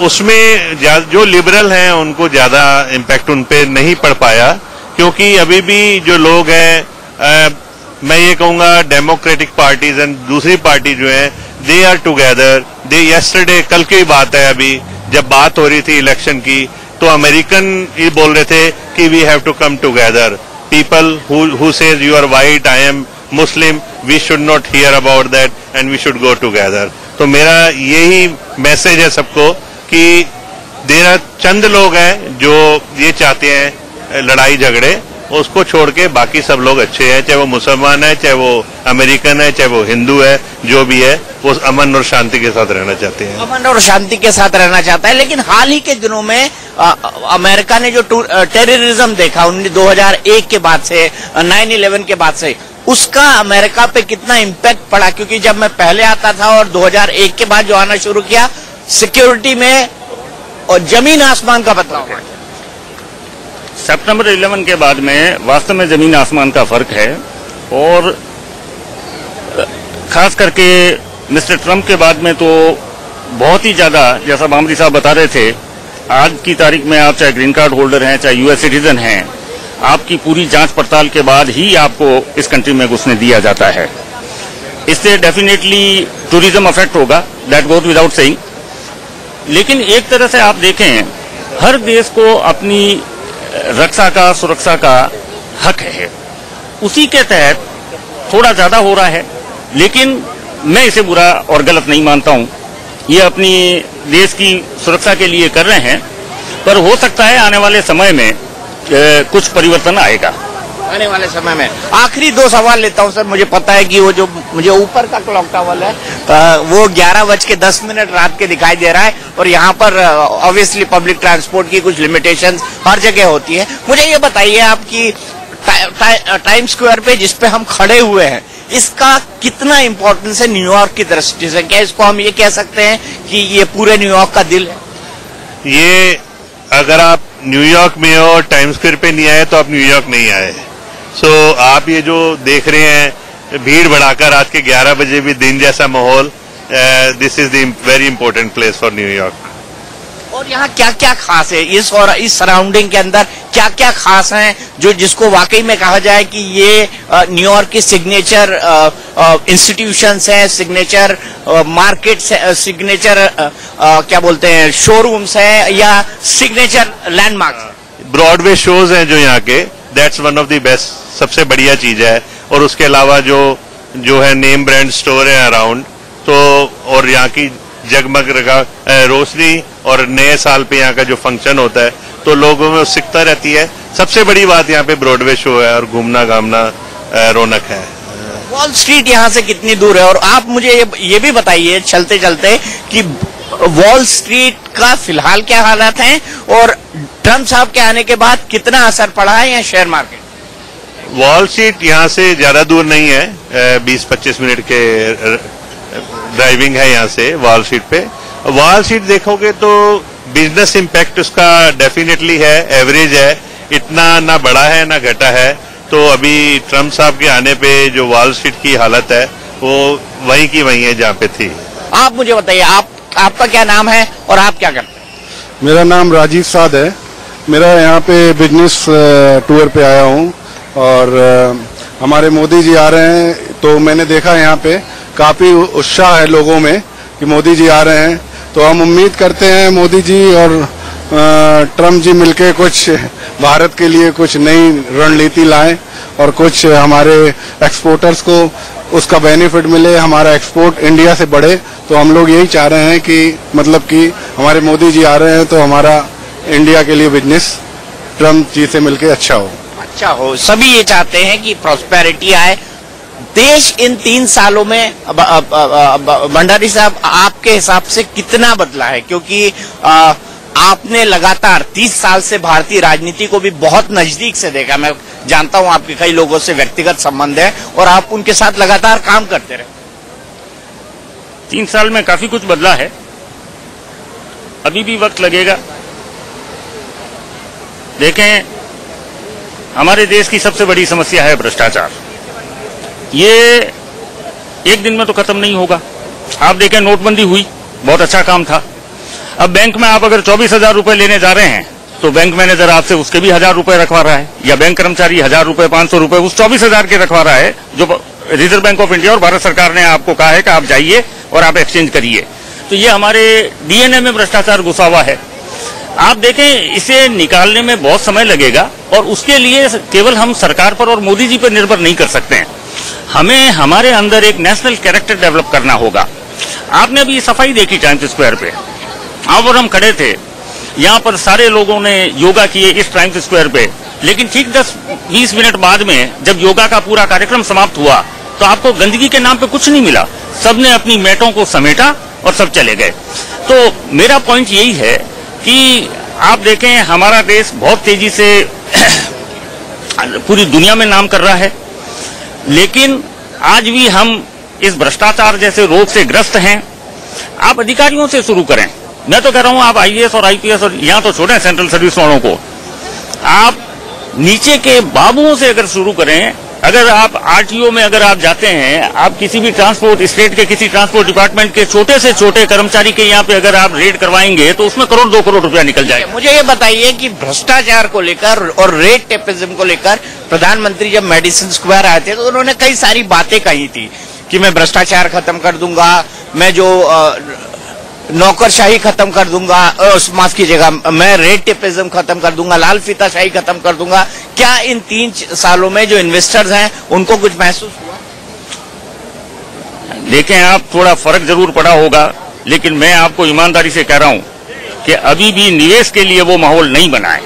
उसमें जो लिबरल हैं उनको ज्यादा इम्पैक्ट उन पे नहीं पड़ पाया, क्योंकि अभी भी जो लोग हैं, मैं ये कहूंगा डेमोक्रेटिक पार्टीज एंड दूसरी पार्टी जो है, they are together. They yesterday, कल की बात है, अभी जब बात हो रही थी इलेक्शन की तो अमेरिकन ये बोल रहे थे कि we have to come together. People who says you are white, I am Muslim, we should not hear about that and we should go together. तो मेरा यही मैसेज है सबको कि देर चंद लोग हैं जो ये चाहते हैं लड़ाई झगड़े, उसको छोड़ के बाकी सब लोग अच्छे हैं, चाहे वो मुसलमान है, चाहे वो अमेरिकन है, चाहे वो हिंदू है, जो भी है वो अमन और शांति के साथ रहना चाहते हैं। अमन और शांति के साथ रहना चाहता है। लेकिन हाल ही के दिनों में अमेरिका ने जो टेररिज्म देखा 2001 के बाद से, 9/11 के बाद से, उसका अमेरिका पे कितना इम्पैक्ट पड़ा? क्योंकि जब मैं पहले आता था और 2001 के बाद जो आना शुरू किया, सिक्योरिटी में और जमीन आसमान का बदलाव है। सितंबर 11 के बाद में वास्तव में जमीन आसमान का फर्क है। और खास करके मिस्टर ट्रंप के बाद में तो बहुत ही ज्यादा, जैसा भामरी साहब बता रहे थे, आज की तारीख में आप चाहे ग्रीन कार्ड होल्डर हैं, चाहे यूएस सिटीजन हैं, आपकी पूरी जांच पड़ताल के बाद ही आपको इस कंट्री में घुसने दिया जाता है। इससे डेफिनेटली टूरिज्म अफेक्ट होगा, दैट गोज विदाउट सेइंग। लेकिन एक तरह से आप देखें, हर देश को अपनी रक्षा का, सुरक्षा का हक है, उसी के तहत थोड़ा ज्यादा हो रहा है। लेकिन मैं इसे बुरा और गलत नहीं मानता हूं। ये अपनी देश की सुरक्षा के लिए कर रहे हैं, पर हो सकता है आने वाले समय में कुछ परिवर्तन आएगा। आने वाले समय में आखिरी 2 सवाल लेता हूं सर। मुझे पता है कि वो जो मुझे ऊपर का क्लॉक टावर है वो 11:10 रात के दिखाई दे रहा है, और यहाँ पर ऑब्वियसली पब्लिक ट्रांसपोर्ट की कुछ लिमिटेशंस हर जगह होती है। मुझे ये बताइए, आपकी टाइम स्क्वायर पे जिसपे हम खड़े हुए हैं, इसका कितना इंपॉर्टेंस है न्यूयॉर्क की दृष्टि से? क्या इसको हम ये कह सकते हैं कि ये पूरे न्यूयॉर्क का दिल है? ये अगर आप न्यूयॉर्क में हो और टाइम स्क्वायर पे नहीं आए तो आप न्यूयॉर्क नहीं आए। सो आप ये जो देख रहे हैं भीड़ बढ़ाकर रात के 11 बजे भी दिन जैसा माहौल, this is the very important place for New York. और यहाँ क्या क्या खास है इस सराउंडिंग के अंदर? क्या क्या खास है जो जिसको वाकई में कहा जाए कि ये न्यूयॉर्क की सिग्नेचर इंस्टीट्यूशंस हैं, सिग्नेचर मार्केट्स, सिग्नेचर क्या बोलते हैं, शोरूम्स हैं, या सिग्नेचर लैंडमार्क्स? ब्रॉडवे शोज हैं जो यहाँ के, that's one of the best, सबसे बढ़िया चीज है। और उसके अलावा जो है नेम ब्रांड स्टोर है अराउंड, तो और यहाँ की जगमग रोशनी, और नए साल पे यहाँ का जो फंक्शन होता है तो लोगों में उत्सुकता रहती है। सबसे बड़ी बात यहाँ पे ब्रॉडवे शो है और घूमना घामना रौनक है। वॉल स्ट्रीट यहाँ से कितनी दूर है? और आप मुझे ये भी बताइए चलते चलते कि वॉल स्ट्रीट का फिलहाल क्या हालात हैं, और ट्रंप साहब के आने के बाद कितना असर पड़ा है यहाँ शेयर मार्केट? वॉल स्ट्रीट यहाँ से ज्यादा दूर नहीं है, 20-25 मिनट के ड्राइविंग है यहाँ से वॉल स्ट्रीट पे। वॉल स्ट्रीट देखोगे तो बिजनेस इम्पैक्ट उसका डेफिनेटली है, एवरेज है, इतना ना बढ़ा है ना घटा है। तो अभी ट्रम्प साहब के आने पे जो वॉल स्ट्रीट की हालत है वो वहीं की वहीं है जहाँ पे थी। आप मुझे बताइए, आपका क्या नाम है और आप क्या करते हैं? मेरा नाम राजीव साद है। मेरा यहाँ पे बिजनेस टूर पे आया हूँ और हमारे मोदी जी आ रहे हैं, तो मैंने देखा यहाँ पे काफी उत्साह है लोगों में कि मोदी जी आ रहे हैं। तो हम उम्मीद करते हैं मोदी जी और ट्रम्प जी मिलके कुछ भारत के लिए कुछ नई रणनीति लाएं और कुछ हमारे एक्सपोर्टर्स को उसका बेनिफिट मिले, हमारा एक्सपोर्ट इंडिया से बढ़े। तो हम लोग यही चाह रहे हैं कि मतलब कि हमारे मोदी जी आ रहे हैं तो हमारा इंडिया के लिए बिजनेस ट्रम्प जी से मिलके अच्छा हो। सभी ये चाहते हैं कि प्रॉस्पेरिटी आए। देश इन 3 सालों में भंडारी साहब आपके हिसाब से कितना बदला है? क्योंकि आपने लगातार 30 साल से भारतीय राजनीति को भी बहुत नजदीक से देखा। मैं जानता हूं आपके कई लोगों से व्यक्तिगत संबंध है और आप उनके साथ लगातार काम करते रहे। 3 साल में काफी कुछ बदला है, अभी भी वक्त लगेगा। देखें, हमारे देश की सबसे बड़ी समस्या है भ्रष्टाचार। ये एक दिन में तो खत्म नहीं होगा। आप देखें, नोटबंदी हुई, बहुत अच्छा काम था। अब बैंक में आप अगर 24,000 रुपए लेने जा रहे हैं तो बैंक मैनेजर आपसे उसके भी 1,000 रुपए रखवा रहा है, या बैंक कर्मचारी 1,000 रुपए 500 रुपए उस 24,000 के रखवा रहा है, जो रिजर्व बैंक ऑफ इंडिया और भारत सरकार ने आपको कहा है कि आप जाइए और आप एक्सचेंज करिए। तो ये हमारे डीएनए में भ्रष्टाचार घुसा हुआ है। आप देखें, इसे निकालने में बहुत समय लगेगा और उसके लिए केवल हम सरकार पर और मोदी जी पर निर्भर नहीं कर सकते हैं। हमें हमारे अंदर एक नेशनल कैरेक्टर डेवलप करना होगा। आपने अभी सफाई देखी टाइम्स स्क्वायर पे, आप और हम खड़े थे, यहाँ पर सारे लोगों ने योगा किए इस टाइम्स स्क्वायर पे, लेकिन ठीक 10-20 मिनट बाद में जब योगा का पूरा कार्यक्रम समाप्त हुआ तो आपको गंदगी के नाम पे कुछ नहीं मिला। सबने अपनी मैटों को समेटा और सब चले गए। तो मेरा पॉइंट यही है कि आप देखें, हमारा देश बहुत तेजी से पूरी दुनिया में नाम कर रहा है, लेकिन आज भी हम इस भ्रष्टाचार जैसे रोग से ग्रस्त हैं। आप अधिकारियों से शुरू करें। मैं तो कह रहा हूं, आप आईएएस और आईपीएस और यहां तो छोड़ें सेंट्रल सर्विस वालों को, आप नीचे के बाबुओं से अगर शुरू करें। अगर आप आरटीओ में अगर आप जाते हैं, आप किसी भी ट्रांसपोर्ट स्टेट के किसी ट्रांसपोर्ट डिपार्टमेंट के छोटे से छोटे कर्मचारी के यहाँ पे अगर आप रेड करवाएंगे तो उसमें करोड़ 2 करोड़ रुपया निकल जाएगा। मुझे ये बताइए कि भ्रष्टाचार को लेकर और रेड टेपिज्म को लेकर प्रधानमंत्री जब मेडिसिन स्क्वायर आए थे तो उन्होंने कई सारी बातें कही थी कि मैं भ्रष्टाचार खत्म कर दूंगा, मैं जो नौकरशाही खत्म कर दूंगा, माफ कीजिएगा, मैं रेड टेपिज्म खत्म कर दूंगा, लाल फीताशाही खत्म कर दूंगा। क्या इन 3 सालों में जो इन्वेस्टर्स हैं उनको कुछ महसूस हुआ? देखें, आप थोड़ा फर्क जरूर पड़ा होगा, लेकिन मैं आपको ईमानदारी से कह रहा हूं कि अभी भी निवेश के लिए वो माहौल नहीं बना है,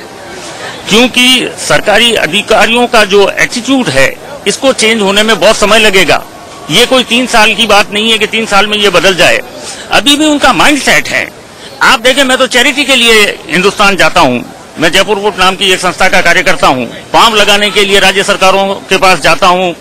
क्योंकि सरकारी अधिकारियों का जो एटीट्यूड है इसको चेंज होने में बहुत समय लगेगा। ये कोई 3 साल की बात नहीं है कि 3 साल में ये बदल जाए। अभी भी उनका माइंड सेट है। आप देखें, मैं तो चैरिटी के लिए हिंदुस्तान जाता हूं। मैं जयपुर वोट नाम की एक संस्था का कार्यकर्ता हूं। पाम लगाने के लिए राज्य सरकारों के पास जाता हूं।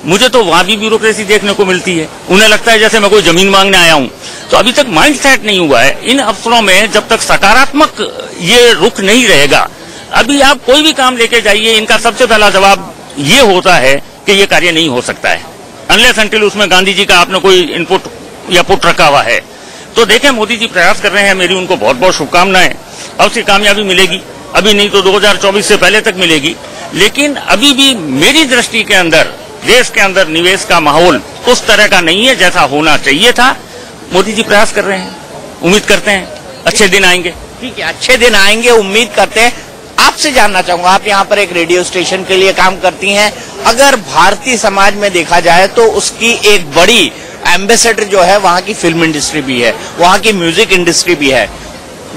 मुझे तो वहां भी ब्यूरोक्रेसी देखने को मिलती है। उन्हें लगता है जैसे मैं कोई जमीन मांगने आया हूं। तो अभी तक माइंड सेट नहीं हुआ है। इन अफसरों में जब तक सकारात्मक ये रुख नहीं रहेगा, अभी आप कोई भी काम लेके जाइए, इनका सबसे पहला जवाब ये होता है कि ये कार्य नहीं हो सकता है, अनलेस अनटिल उसमें गांधी जी का आपने कोई इनपुट या पुट रखा हुआ है। तो देखें, मोदी जी प्रयास कर रहे हैं, मेरी उनको बहुत बहुत शुभकामनाएं। अब से कामयाबी मिलेगी, अभी नहीं तो 2024 से पहले तक मिलेगी। लेकिन अभी भी मेरी दृष्टि के अंदर देश के अंदर निवेश का माहौल उस तरह का नहीं है जैसा होना चाहिए था। मोदी जी प्रयास कर रहे हैं, उम्मीद करते हैं अच्छे दिन आएंगे। ठीक है, अच्छे दिन आएंगे, उम्मीद करते हैं। आपसे जानना चाहूंगा, आप यहाँ पर एक रेडियो स्टेशन के लिए काम करती हैं। अगर भारतीय समाज में देखा जाए तो उसकी एक बड़ी एम्बेसडर जो है वहां की फिल्म इंडस्ट्री भी है, वहां की म्यूजिक इंडस्ट्री भी है।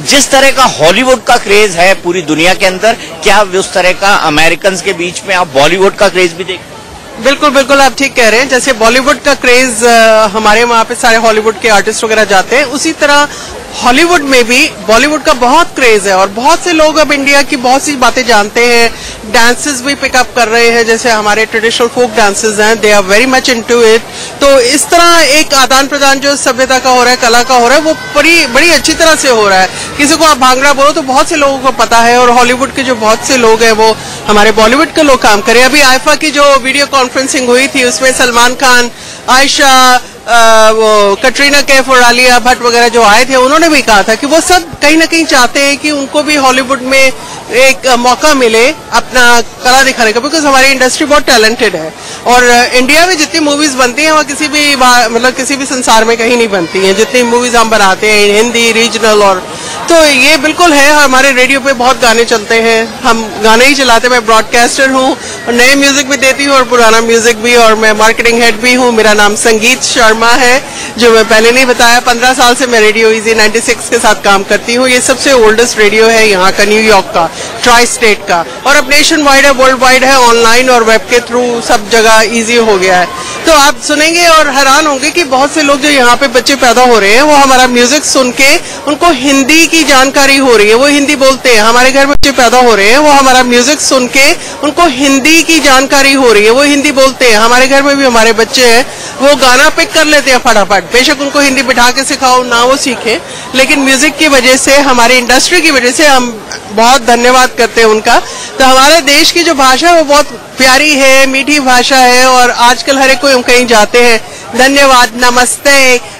जिस तरह का हॉलीवुड का क्रेज है पूरी दुनिया के अंदर, क्या उस तरह का अमेरिकन के बीच में आप बॉलीवुड का क्रेज भी देखते हैं? बिल्कुल बिल्कुल, आप ठीक कह रहे हैं। जैसे बॉलीवुड का क्रेज हमारे वहाँ पे सारे हॉलीवुड के आर्टिस्ट वगैरह जाते हैं, उसी तरह हॉलीवुड में भी बॉलीवुड का बहुत क्रेज है और बहुत से लोग अब इंडिया की बहुत सी बातें जानते हैं। डांसेस भी पिकअप कर रहे हैं, जैसे हमारे ट्रेडिशनल फोक डांसेस हैं, they are very much into it. तो इस तरह एक आदान प्रदान जो सभ्यता का हो रहा है, कला का हो रहा है, वो बड़ी अच्छी तरह से हो रहा है। किसी को आप भांगड़ा बोलो तो बहुत से लोगों को पता है, और हॉलीवुड के जो बहुत से लोग हैं वो हमारे बॉलीवुड के लोग काम करें। अभी आईफा की जो वीडियो कॉन्फ्रेंसिंग हुई थी उसमें सलमान खान, आयशा, वो कटरीना कैफ और आलिया भट्ट वगैरह जो आए थे, उन्होंने भी कहा था कि वो सब कहीं ना कहीं चाहते हैं कि उनको भी हॉलीवुड में एक मौका मिले अपना कला दिखाने का, बिकॉज हमारी इंडस्ट्री बहुत टैलेंटेड है। और इंडिया में जितनी मूवीज बनती हैं वहाँ किसी भी मतलब किसी भी संसार में कहीं नहीं बनती हैं जितनी मूवीज हम बनाते हैं, हिंदी, रीजनल। और तो ये बिल्कुल है, हमारे रेडियो पे बहुत गाने चलते हैं, हम गाने ही चलाते हैं। मैं ब्रॉडकास्टर हूँ और नए म्यूजिक भी देती हूँ और पुराना म्यूजिक भी, और मैं मार्केटिंग हेड भी हूँ। मेरा नाम संगीत शर्मा है, जो मैं पहले नहीं बताया। 15 साल से मैं रेडियो इजी 96 के साथ काम करती हूँ। ये सबसे ओल्डेस्ट रेडियो है यहाँ का, न्यूयॉर्क का, ट्राई स्टेट का, और अब नेशन वाइड है, वर्ल्ड वाइड है, ऑनलाइन और वेब के थ्रू सब जगह इजी हो गया है। तो आप सुनेंगे और हैरान होंगे कि बहुत से लोग जो यहाँ पे बच्चे पैदा हो रहे हैं वो हमारा म्यूजिक सुन के उनको हिंदी की जानकारी हो रही है, वो हिंदी बोलते हैं। हमारे घर में बच्चे पैदा हो रहे हैं, वो हमारा म्यूजिक सुन के उनको हिंदी की जानकारी हो रही है, वो हिंदी बोलते हैं। हमारे घर में भी हमारे बच्चे हैं, वो गाना पिक कर लेते हैं फटाफट, बेशक उनको हिंदी बिठा के सिखाओ ना वो सीखे, लेकिन म्यूजिक की वजह से, हमारी इंडस्ट्री की वजह से हम बहुत धन्यवाद करते हैं उनका। तो हमारे देश की जो भाषा है वो बहुत प्यारी है, मीठी भाषा है, और आजकल हर एक कोई कहीं जाते हैं धन्यवाद, नमस्ते,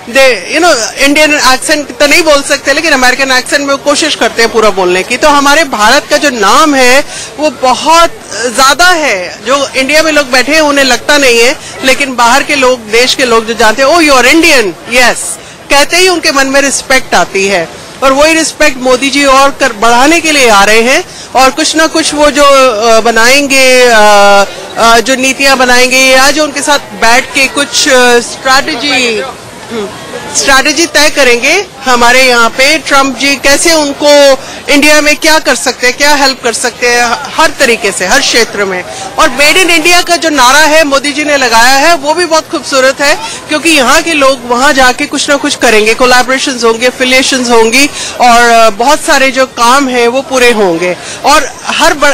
इंडियन एक्सेंट तो नहीं बोल सकते, लेकिन अमेरिकन एक्सेंट में कोशिश करते हैं पूरा बोलने की। तो हमारे भारत का जो नाम है वो बहुत ज्यादा है, जो इंडिया में लोग बैठे हैं उन्हें लगता नहीं है, लेकिन बाहर के लोग, देश के लोग जो जानते हैं, ओ यू आर इंडियन, यस, कहते ही उनके मन में रिस्पेक्ट आती है। और वही रिस्पेक्ट मोदी जी और बढ़ाने के लिए आ रहे हैं, और कुछ ना कुछ वो जो बनाएंगे, जो नीतियां बनाएंगे, या जो उनके साथ बैठ के कुछ स्ट्रैटेजी तय करेंगे हमारे यहाँ पे, ट्रम्प जी कैसे उनको इंडिया में क्या कर सकते हैं, क्या हेल्प कर सकते हैं, हर तरीके से, हर क्षेत्र में। और मेड इन इंडिया का जो नारा है मोदी जी ने लगाया है वो भी बहुत खूबसूरत है, क्योंकि यहाँ के लोग वहां जाके कुछ ना कुछ करेंगे, कोलैबोरेशंस होंगे, एफिलिएशंस होंगी, और बहुत सारे जो काम है वो पूरे होंगे। और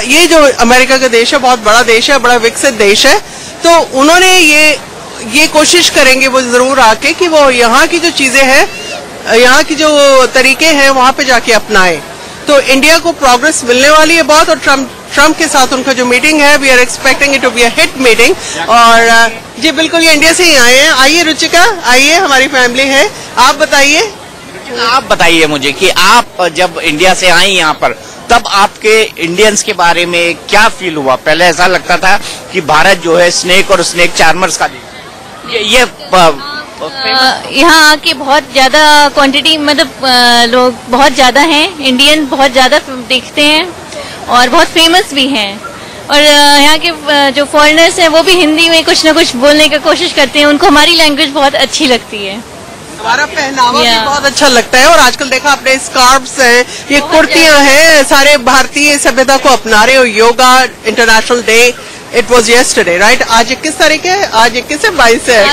ये जो अमेरिका का देश है बहुत बड़ा देश है, बड़ा विकसित देश है, तो उन्होंने ये कोशिश करेंगे वो जरूर आके कि वो यहाँ की जो चीजें हैं, यहाँ की जो तरीके हैं वहां पे जाके अपनाएं। तो इंडिया को प्रोग्रेस मिलने वाली है बहुत, और ट्रम्प के साथ उनका जो मीटिंग है, we are expecting it to be a hit meeting. और जी बिल्कुल, ये इंडिया से ही आए हैं। आइए रुचिका, आइए, हमारी फैमिली है। आप बताइए मुझे कि आप जब इंडिया से आई यहाँ पर, तब आपके इंडियंस के बारे में क्या फील हुआ? पहले ऐसा लगता था कि भारत जो है स्नेक और स्नेक चार्मर्स का यहाँ आके बहुत ज्यादा क्वांटिटी, मतलब लोग बहुत ज्यादा हैं, इंडियन बहुत ज्यादा दिखते हैं और बहुत फेमस भी हैं। और यहाँ के जो फॉरेनर्स हैं वो भी हिंदी में कुछ ना कुछ बोलने की कोशिश करते हैं, उनको हमारी लैंग्वेज बहुत अच्छी लगती है। हमारा पहनावा भी बहुत अच्छा लगता है। और आजकल देखा आपने, स्कार्फ्स हैं, ये कुर्तियां हैं, सारे भारतीय सभ्यता को अपना रहे हो। Yoga international day, it was yesterday, right? आज 21 तारीख है, आज 21 से 22 है,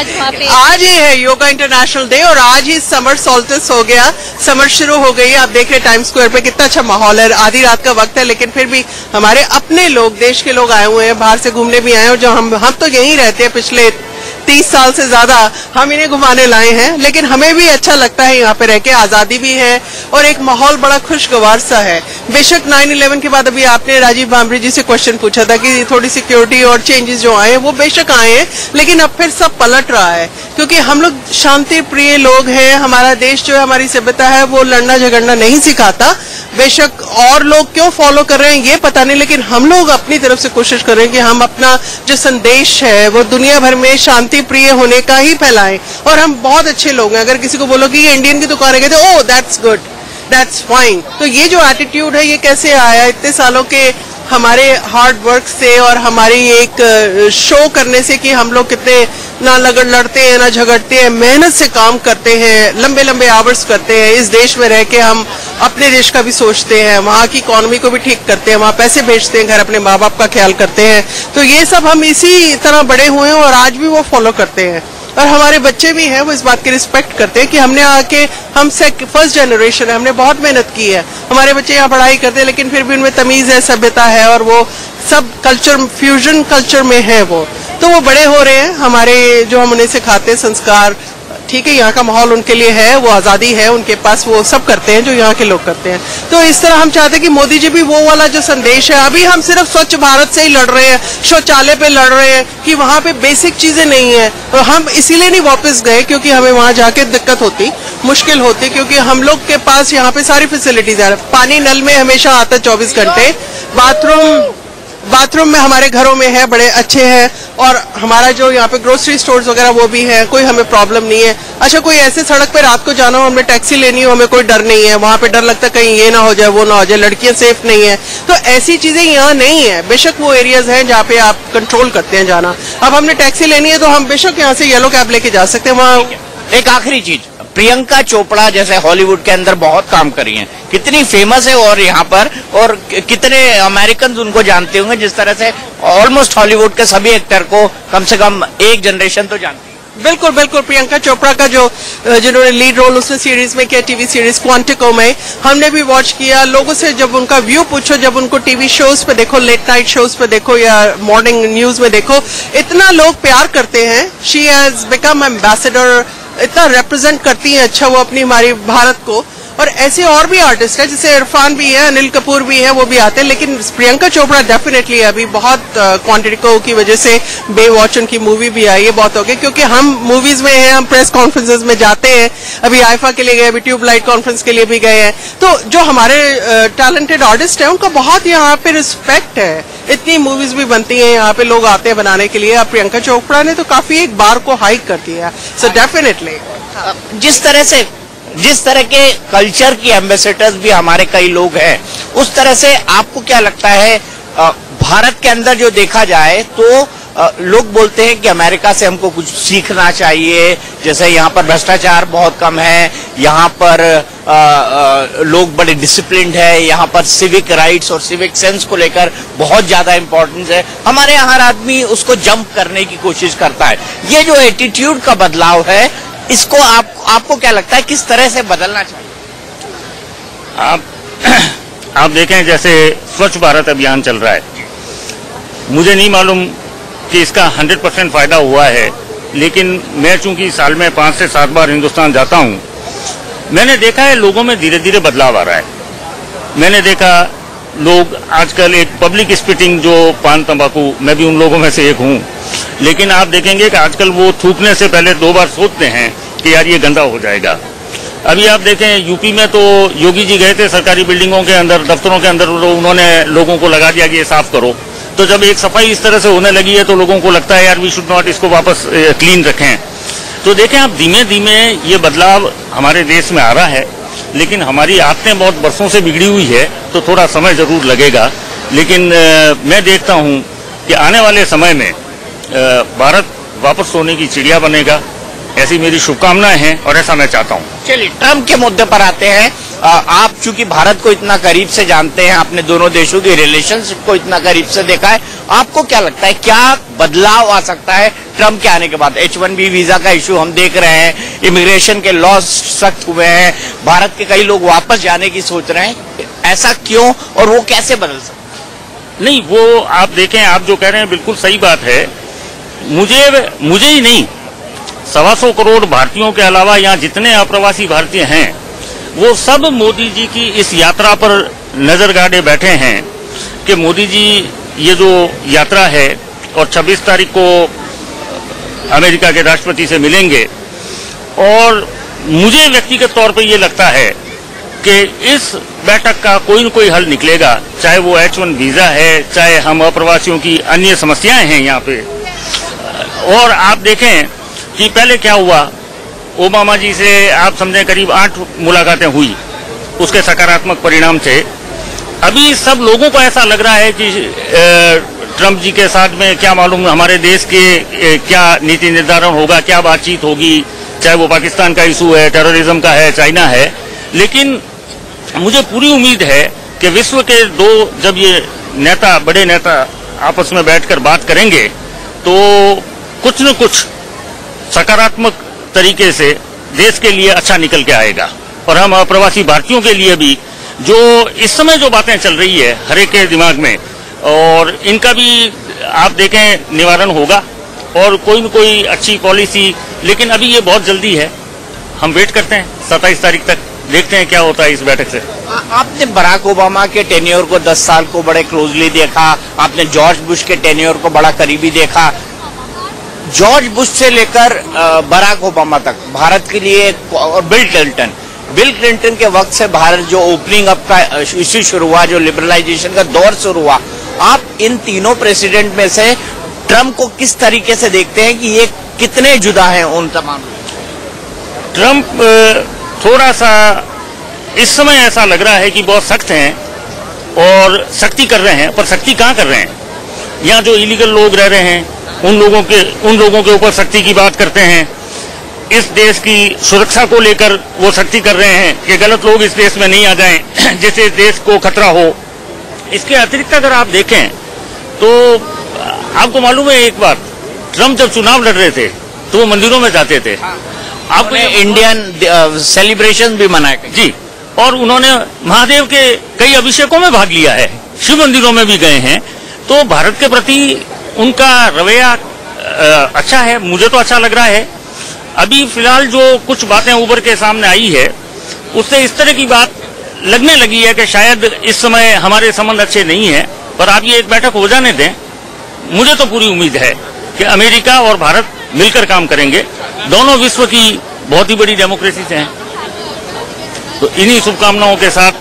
आज ही है योगा इंटरनेशनल डे। और आज ही समर सोल्स्टिस हो गया, समर शुरू हो गई है। आप देख रहे टाइम स्क्वायर पे कितना अच्छा माहौल है, आधी रात का वक्त है, लेकिन फिर भी हमारे अपने लोग, देश के लोग आए हुए हैं, बाहर से घूमने भी आए हैं। और जो हम तो यहीं रहते हैं पिछले 30 साल से ज्यादा, हम इन्हें घुमाने लाए हैं, लेकिन हमें भी अच्छा लगता है यहाँ पे रह के। आजादी भी है और एक माहौल बड़ा खुशगवार सा है। बेशक 9/11 के बाद अभी आपने राजीव भांबरे जी से क्वेश्चन पूछा था कि थोड़ी सिक्योरिटी और चेंजेस जो आए हैं वो बेशक आए हैं, लेकिन अब फिर सब पलट रहा है, क्योंकि हम लोग शांति प्रिय लोग हैं। हमारा देश जो है, हमारी सभ्यता है, वो लड़ना झगड़ना नहीं सिखाता। बेशक और लोग क्यों फॉलो कर रहे हैं ये पता नहीं, लेकिन हम लोग अपनी तरफ से कोशिश कर रहे हैं कि हम अपना जो संदेश है वो दुनिया भर में शांति प्रिय होने का ही फैलाएं। और हम बहुत अच्छे लोग हैं। अगर किसी को बोलो कि ये इंडियन की दुकान है, कहते oh that's good, that's fine. तो ये जो एटीट्यूड है ये कैसे आया? इतने सालों के हमारे हार्ड वर्क से और हमारी एक शो करने से कि हम लोग कितने ना लड़ते हैं ना झगड़ते हैं, मेहनत से काम करते हैं, लंबे लंबे आवर्स करते हैं। इस देश में रह के हम अपने देश का भी सोचते हैं, वहाँ की इकोनॉमी को भी ठीक करते हैं, वहाँ पैसे भेजते हैं, घर अपने माँ बाप का ख्याल करते हैं। तो ये सब हम इसी तरह बड़े हुए हैं और आज भी वो फॉलो करते हैं। और हमारे बच्चे भी हैं, वो इस बात की रिस्पेक्ट करते हैं कि हमने आके, हम फर्स्ट जनरेशन है, हमने बहुत मेहनत की है। हमारे बच्चे यहाँ पढ़ाई करते हैं, लेकिन फिर भी उनमें तमीज है, सभ्यता है, और वो सब कल्चर, फ्यूजन कल्चर में है वो, तो वो बड़े हो रहे हैं। हमारे जो हम उन्हें सिखाते हैं संस्कार ठीक है, यहाँ का माहौल उनके लिए है, वो आज़ादी है उनके पास, वो सब करते हैं जो यहाँ के लोग करते हैं। तो इस तरह हम चाहते हैं कि मोदी जी भी वो वाला जो संदेश है, अभी हम सिर्फ स्वच्छ भारत से ही लड़ रहे हैं, शौचालय पे लड़ रहे हैं कि वहाँ पे बेसिक चीजें नहीं है, और हम इसीलिए नहीं वापस गए क्योंकि हमें वहाँ जाके दिक्कत होती, मुश्किल होती, क्योंकि हम लोग के पास यहाँ पे सारी फैसिलिटीज है। पानी नल में हमेशा आता है 24 घंटे, बाथरूम में हमारे घरों में है, बड़े अच्छे हैं, और हमारा जो यहाँ पे ग्रोसरी स्टोर्स वगैरह वो भी है, कोई हमें प्रॉब्लम नहीं है। अच्छा, कोई ऐसे सड़क पे रात को जाना हो, हमें टैक्सी लेनी हो, हमें कोई डर नहीं है, वहाँ पे डर लगता है कहीं ये ना हो जाए, वो ना हो जाए, लड़कियां सेफ नहीं है, तो ऐसी चीजें यहाँ नहीं है। बेशक वो एरियाज हैं जहाँ पे आप कंट्रोल करते हैं जाना। अब हमने टैक्सी लेनी है तो हम बेशक यहाँ से येलो कैब लेके जा सकते हैं वहाँ। एक आखिरी चीज, प्रियंका चोपड़ा जैसे हॉलीवुड के अंदर बहुत काम करी हैं, कितनी फेमस है और यहाँ पर, और कितने अमेरिकन उनको जानते होंगे, जिस तरह से ऑलमोस्ट हॉलीवुड के सभी एक्टर को कम से कम एक जनरेशन तो जानती है। बिल्कुल बिल्कुल, प्रियंका चोपड़ा का जो जिन्होंने लीड रोल उसने सीरीज में किया, टीवी सीरीज क्वांटिको में, हमने भी वॉच किया। लोगों से जब उनका व्यू पूछो, जब उनको टीवी शोज पे देखो, लेट नाइट शोज पे देखो या मॉर्निंग न्यूज में देखो, इतना लोग प्यार करते हैं। शी हैज बिकम एम्बेसडर, इतना रिप्रेजेंट करती है अच्छा वो अपनी हमारी भारत को। और ऐसे और भी आर्टिस्ट है, जैसे इरफान भी है, अनिल कपूर भी है, वो भी आते हैं, लेकिन प्रियंका चोपड़ा डेफिनेटली अभी बहुत क्वांटिको की वजह से बे वॉच उनकी मूवी भी आई है, बहुत हो गई, क्योंकि हम मूवीज में हैं, हम प्रेस कॉन्फ्रेंसेज में जाते हैं, अभी आईफा के लिए गए, अभी ट्यूबलाइट कॉन्फ्रेंस के लिए भी गए हैं। तो जो हमारे टैलेंटेड आर्टिस्ट है उनका बहुत यहाँ पे रिस्पेक्ट है, इतनी मूवीज भी बनती हैं, यहाँ पे लोग आते हैं बनाने के लिए। अब प्रियंका चोपड़ा ने तो काफी एक बार को हाइक कर दिया, सो डेफिनेटली जिस तरह के कल्चर की एम्बेसडर्स भी हमारे कई लोग हैं, उस तरह से आपको क्या लगता है भारत के अंदर जो देखा जाए तो लोग बोलते हैं कि अमेरिका से हमको कुछ सीखना चाहिए, जैसे यहाँ पर भ्रष्टाचार बहुत कम है, यहाँ पर लोग बड़े डिसिप्लिन्ड है, यहाँ पर सिविक राइट्स और सिविक सेंस को लेकर बहुत ज्यादा इंपॉर्टेंस है। हमारे यहाँ हर आदमी उसको जंप करने की कोशिश करता है। ये जो एटीट्यूड का बदलाव है, इसको आपको क्या लगता है किस तरह से बदलना चाहिए? आप देखें, जैसे स्वच्छ भारत अभियान चल रहा है, मुझे नहीं मालूम कि इसका 100% फायदा हुआ है, लेकिन मैं चूंकि साल में 5 से 7 बार हिंदुस्तान जाता हूं, मैंने देखा है लोगों में धीरे धीरे बदलाव आ रहा है। मैंने देखा लोग आजकल एक पब्लिक स्पिटिंग, जो पान तंबाकू, मैं भी उन लोगों में से एक हूं, लेकिन आप देखेंगे कि आजकल वो थूकने से पहले 2 बार सोचते हैं कि यार ये गंदा हो जाएगा। अभी आप देखें यूपी में तो योगी जी गए थे सरकारी बिल्डिंगों के अंदर, दफ्तरों के अंदर, उन्होंने लोगों को लगा दिया कि ये साफ करो। तो जब एक सफाई इस तरह से होने लगी है तो लोगों को लगता है यार वी शुड नॉट इसको वापस क्लीन रखें। तो देखें आप, धीमे धीमे ये बदलाव हमारे देश में आ रहा है, लेकिन हमारी आदतें बहुत बरसों से बिगड़ी हुई है, तो थोड़ा समय जरूर लगेगा। लेकिन मैं देखता हूँ कि आने वाले समय में भारत वापस सोने की चिड़िया बनेगा, ऐसी मेरी शुभकामनाएं हैं और ऐसा मैं चाहता हूं। चलिए, ट्रम्प के मुद्दे पर आते हैं। आप चूंकि भारत को इतना करीब से जानते हैं, आपने दोनों देशों की रिलेशनशिप को इतना करीब से देखा है, आपको क्या लगता है क्या बदलाव आ सकता है ट्रम्प के आने के बाद? H1B वीजा का इशू हम देख रहे हैं, इमिग्रेशन के लॉज सख्त हुए हैं, भारत के कई लोग वापस जाने की सोच रहे हैं, ऐसा क्यों और वो कैसे बदल सकते? नहीं, वो आप देखें, आप जो कह रहे हैं बिल्कुल सही बात है। मुझे ही नहीं, 125 करोड़ भारतीयों के अलावा यहाँ जितने अप्रवासी भारतीय हैं, वो सब मोदी जी की इस यात्रा पर नजर गाड़े बैठे हैं कि मोदी जी ये जो यात्रा है और 26 तारीख को अमेरिका के राष्ट्रपति से मिलेंगे। और मुझे व्यक्तिगत तौर पे ये लगता है कि इस बैठक का कोई न कोई हल निकलेगा, चाहे वो H1 वीजा है, चाहे हम अप्रवासियों की अन्य समस्याएं हैं यहाँ पे। और आप देखें कि पहले क्या हुआ, ओबामा जी से आप समझें करीब 8 मुलाकातें हुई, उसके सकारात्मक परिणाम थे। अभी सब लोगों को ऐसा लग रहा है कि ट्रम्प जी के साथ में क्या मालूम हमारे देश के क्या नीति निर्धारण होगा, क्या बातचीत होगी, चाहे वो पाकिस्तान का इशू है, टेररिज्म का है, चाइना है। लेकिन मुझे पूरी उम्मीद है कि विश्व के जब ये नेता, बड़े नेता आपस में बैठकर बात करेंगे तो कुछ न कुछ सकारात्मक तरीके से देश के लिए अच्छा निकल के आएगा। और हम अप्रवासी भारतीयों के लिए भी जो इस समय जो बातें चल रही है हर एक के दिमाग में, और इनका भी आप देखें निवारण होगा और कोई न कोई अच्छी पॉलिसी। लेकिन अभी ये बहुत जल्दी है, हम वेट करते हैं 27 तारीख तक, देखते हैं क्या होता है इस बैठक से। आपने बराक ओबामा के टेन्योर को 10 साल को बड़े क्लोजली देखा, आपने जॉर्ज बुश के टेन्योर को बड़ा करीबी देखा। जॉर्ज बुश से लेकर बराक ओबामा तक भारत के लिए, और बिल क्लिंटन के वक्त से भारत जो ओपनिंग अप का इश्यू शुरू हुआ, जो लिबरलाइजेशन का दौर शुरू हुआ, आप इन तीनों प्रेसिडेंट में से ट्रम्प को किस तरीके से देखते हैं कि ये कितने जुदा हैं उन तमाम? ट्रम्प थोड़ा सा इस समय ऐसा लग रहा है कि बहुत सख्त हैं और सख्ती कर रहे हैं, पर सख्ती कहाँ कर रहे हैं? यहाँ जो इलीगल लोग रह रहे हैं उन लोगों के ऊपर सख्ती की बात करते हैं। इस देश की सुरक्षा को लेकर वो सख्ती कर रहे हैं कि गलत लोग इस देश में नहीं आ जाएं, जिससे देश को खतरा हो। इसके अतिरिक्त अगर आप देखें तो आपको मालूम है एक बात, ट्रम्प जब चुनाव लड़ रहे थे तो वो मंदिरों में जाते थे। आपको इंडियन सेलिब्रेशन भी मनाए जी, और उन्होंने महादेव के कई अभिषेकों में भाग लिया है, शिव मंदिरों में भी गए हैं। तो भारत के प्रति उनका रवैया अच्छा है, मुझे तो अच्छा लग रहा है। अभी फिलहाल जो कुछ बातें उभर के सामने आई है उससे इस तरह की बात लगने लगी है कि शायद इस समय हमारे संबंध अच्छे नहीं है, पर आप ये एक बैठक हो जाने दें। मुझे तो पूरी उम्मीद है कि अमेरिका और भारत मिलकर काम करेंगे, दोनों विश्व की बहुत ही बड़ी डेमोक्रेसी से हैं। तो इन्हीं शुभकामनाओं के साथ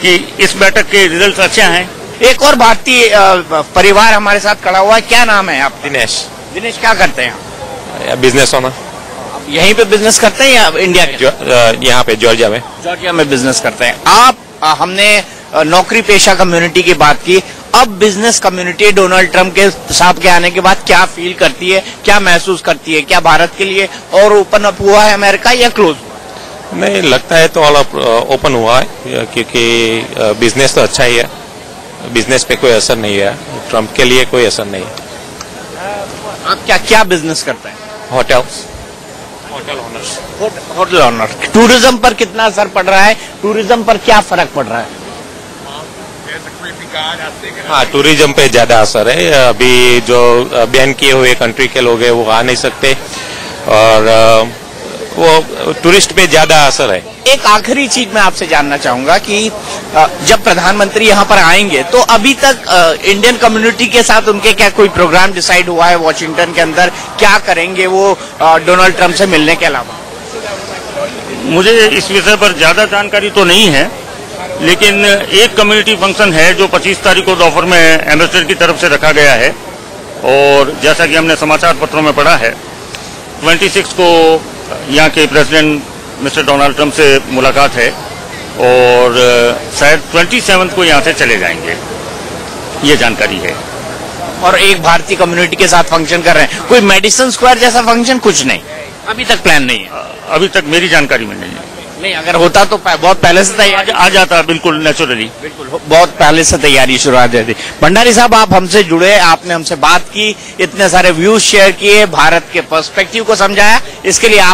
कि इस बैठक के रिजल्ट अच्छे हैं। एक और भारतीय परिवार हमारे साथ खड़ा हुआ है, क्या नाम है आप? दिनेश क्या करते हैं? Business owner. यहीं पे बिजनेस करते हैं या इंडिया के? यहाँ पे जॉर्जिया में बिजनेस करते हैं आप। हमने नौकरी पेशा कम्युनिटी की बात की, अब बिजनेस कम्युनिटी डोनाल्ड ट्रंप के साहब के आने के बाद क्या फील करती है, क्या महसूस करती है? क्या भारत के लिए और ओपन अप हुआ है अमेरिका या क्लोज? नहीं, लगता है तो ऑल ओपन हुआ है, क्योंकि बिजनेस तो अच्छा ही है, बिजनेस पे कोई असर नहीं है, ट्रंप के लिए कोई असर नहीं है। आप क्या बिजनेस करते हैं? Hotel owners. Hotel owner. Tourism पर कितना असर पड़ रहा है? टूरिज्म पर क्या फर्क पड़ रहा है? हाँ, टूरिज्म पे ज्यादा असर है। अभी जो बैन किए हुए कंट्री के लोग हैं वो आ नहीं सकते, और वो टूरिस्ट पे ज्यादा असर है। एक आखिरी चीज मैं आपसे जानना चाहूंगा कि जब प्रधानमंत्री यहाँ पर आएंगे तो अभी तक इंडियन कम्युनिटी के साथ उनके क्या कोई प्रोग्राम डिसाइड हुआ है वॉशिंगटन के अंदर? क्या करेंगे वो डोनाल्ड ट्रंप से मिलने के अलावा? मुझे इस विषय पर ज्यादा जानकारी तो नहीं है, लेकिन एक कम्युनिटी फंक्शन है जो 25 तारीख को दोपहर में एम्बेसडर की तरफ से रखा गया है, और जैसा कि हमने समाचार पत्रों में पढ़ा है 26 को यहाँ के प्रेसिडेंट मिस्टर डोनाल्ड ट्रंप से मुलाकात है, और शायद 27 को यहाँ से चले जाएंगे, ये जानकारी है। और एक भारतीय कम्युनिटी के साथ फंक्शन कर रहे हैं, कोई मेडिसन स्क्वायर जैसा फंक्शन? कुछ नहीं, अभी तक प्लान नहीं है। अभी तक मेरी जानकारी में नहीं है। नहीं, अगर होता तो बहुत पहले से तैयारी आ जाता, बिल्कुल नेचुरली, बिल्कुल बहुत पहले से तैयारी शुरुआत थी। भंडारी साहब, आप हमसे जुड़े, आपने हमसे बात की, इतने सारे व्यूज शेयर किए, भारत के पर्सपेक्टिव को समझाया, इसके लिए आप